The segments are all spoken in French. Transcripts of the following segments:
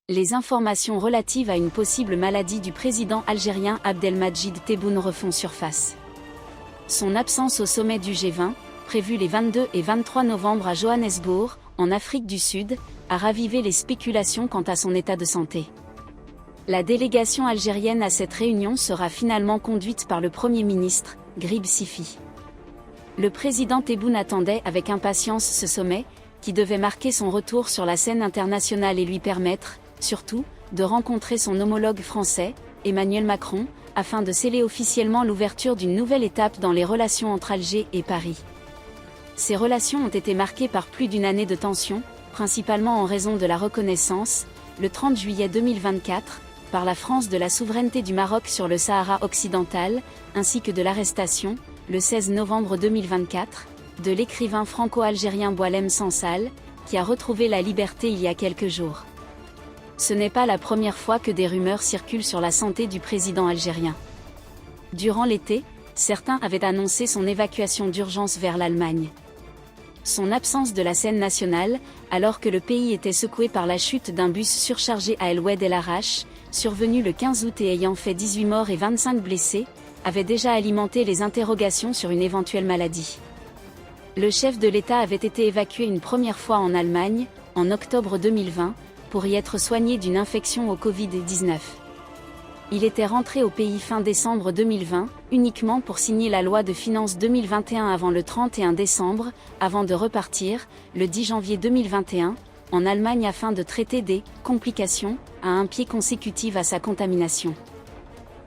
Les informations relatives à une possible maladie du président algérien Abdelmadjid Tebboune refont surface. Son absence au sommet du G20, prévu les 22 et 23 novembre à Johannesburg, en Afrique du Sud, a ravivé les spéculations quant à son état de santé. La délégation algérienne à cette réunion sera finalement conduite par le Premier ministre, Grib Sifi. Le président Tebboune attendait avec impatience ce sommet, qui devait marquer son retour sur la scène internationale et lui permettre, surtout, de rencontrer son homologue français, Emmanuel Macron, afin de sceller officiellement l'ouverture d'une nouvelle étape dans les relations entre Alger et Paris. Ces relations ont été marquées par plus d'une année de tensions, principalement en raison de la reconnaissance, le 30 juillet 2024, par la France de la souveraineté du Maroc sur le Sahara occidental, ainsi que de l'arrestation, le 16 novembre 2024, de l'écrivain franco-algérien Boualem Sansal, qui a retrouvé la liberté il y a quelques jours. Ce n'est pas la première fois que des rumeurs circulent sur la santé du président algérien. Durant l'été, certains avaient annoncé son évacuation d'urgence vers l'Allemagne. Son absence de la scène nationale, alors que le pays était secoué par la chute d'un bus surchargé à El Oued El Arrach, survenu le 15 août et ayant fait 18 morts et 25 blessés, avait déjà alimenté les interrogations sur une éventuelle maladie. Le chef de l'État avait été évacué une première fois en Allemagne, en octobre 2020, pour y être soigné d'une infection au Covid-19. Il était rentré au pays fin décembre 2020, uniquement pour signer la loi de finances 2021 avant le 31 décembre, avant de repartir, le 10 janvier 2021, en Allemagne afin de traiter des complications, à un pied consécutive à sa contamination.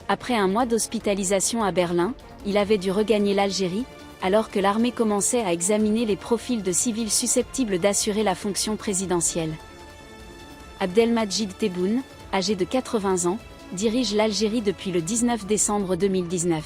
Après un mois d'hospitalisation à Berlin, il avait dû regagner l'Algérie, alors que l'armée commençait à examiner les profils de civils susceptibles d'assurer la fonction présidentielle. Abdelmadjid Tebboune, âgé de 80 ans, dirige l'Algérie depuis le 19 décembre 2019.